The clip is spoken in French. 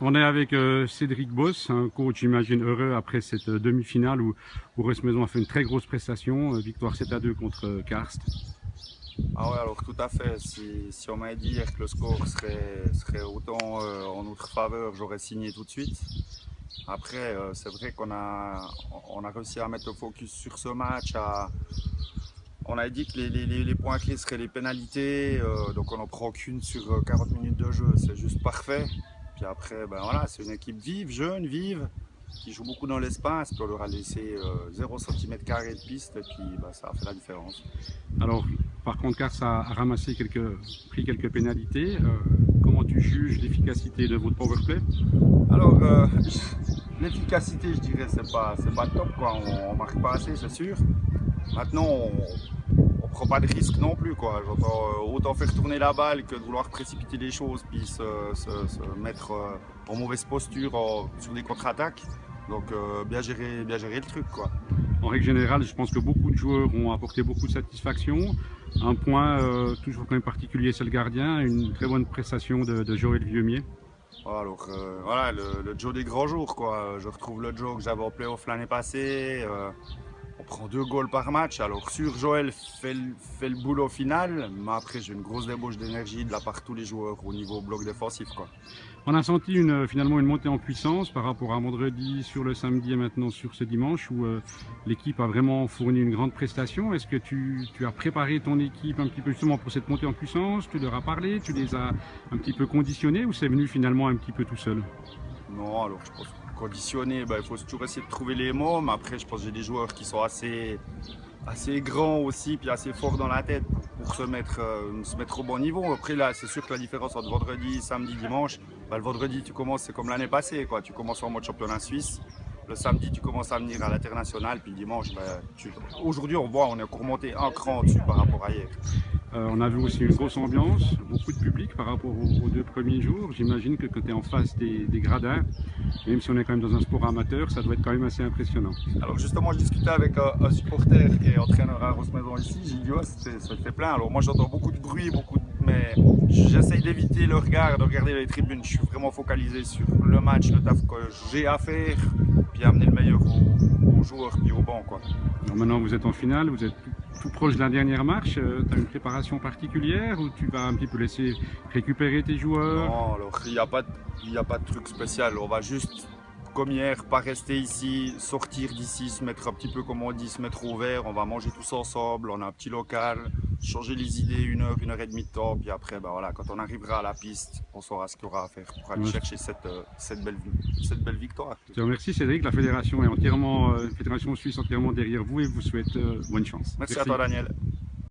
On est avec Cédric Boss, un coach, j'imagine, heureux après cette demi-finale où Maison a fait une très grosse prestation, victoire 7-2 contre Karst. Ah ouais, alors tout à fait. Si on m'avait dit hier que le score serait autant en notre faveur, j'aurais signé tout de suite. Après, c'est vrai on a réussi à mettre le focus sur ce match. On a dit que les points clés seraient les pénalités, donc on n'en prend qu'une sur 40 minutes de jeu, c'est juste parfait. Puis après, ben voilà, c'est une équipe vive, jeune, vive, qui joue beaucoup dans l'espace. Puis on leur a laissé 0 cm² de piste, et puis ben, ça a fait la différence. Alors, par contre, Karst a pris quelques pénalités. Comment tu juges l'efficacité de votre powerplay? Alors, l'efficacité, je dirais, c'est pas top, quoi. On marque pas assez, c'est sûr. Maintenant, on prend pas de risque non plus, quoi. Autant faire tourner la balle que de vouloir précipiter les choses puis se mettre en mauvaise posture sur des contre-attaques. Donc bien gérer le truc, quoi. En règle générale, je pense que beaucoup de joueurs ont apporté beaucoup de satisfaction. Un point toujours quand même particulier, c'est le gardien, une très bonne prestation de Joël Vieumier. Alors voilà, le Joe des grands jours, quoi. Je retrouve le Joe que j'avais en playoff l'année passée. On prend 2 goals par match. Alors sûr, Joël fait le boulot final, mais après j'ai une grosse débauche d'énergie de la part de tous les joueurs au niveau bloc défensif, quoi. On a senti finalement une montée en puissance par rapport à vendredi, sur le samedi et maintenant sur ce dimanche où l'équipe a vraiment fourni une grande prestation. Est-ce que tu as préparé ton équipe un petit peu justement pour cette montée en puissance? Tu leur as parlé, tu les as un petit peu conditionnés ou c'est venu finalement un petit peu tout seul? Non, alors je pense que conditionné, il faut toujours essayer de trouver les mots, mais après je pense que j'ai des joueurs qui sont assez grands aussi, puis assez forts dans la tête pour se mettre au bon niveau. Après là, c'est sûr que la différence entre vendredi, samedi, dimanche, le vendredi tu commences, c'est comme l'année passée, quoi. Tu commences en mode championnat suisse. Le samedi, tu commences à venir à l'international, puis le dimanche, aujourd'hui, on est encore monté un cran dessus par rapport à hier. On a vu aussi une grosse ambiance, beaucoup de public par rapport aux 2 premiers jours. J'imagine que quand tu es en face des gradins, même si on est quand même dans un sport amateur, ça doit être quand même assez impressionnant. Alors justement, je discutais avec un supporter qui est entraîneur à Maison ici. J'ai dit, ouais, ça te fait plein. Alors moi, j'entends beaucoup de bruit, mais j'essaye d'éviter le regard, de regarder les tribunes. Je suis vraiment focalisé sur le match, le taf que j'ai à faire, puis amener le meilleur aux joueurs puis au banc, quoi. Alors maintenant, vous êtes en finale, vous êtes tout proche de la dernière marche. Tu as une préparation particulière ou tu vas un petit peu laisser récupérer tes joueurs? Non, alors il n'y a pas de truc spécial. On va juste, comme hier, pas rester ici, sortir d'ici, se mettre un petit peu, comme on dit, se mettre au vert. On va manger tous ensemble, on a un petit local, changer les idées 1 heure et demie de temps. Puis après, voilà, quand on arrivera à la piste, on saura ce qu'il y aura à faire pour aller chercher cette belle victoire. Je te remercie Cédric, la fédération est entièrement, fédération suisse entièrement derrière vous et vous souhaite bonne chance. Merci à toi Daniel.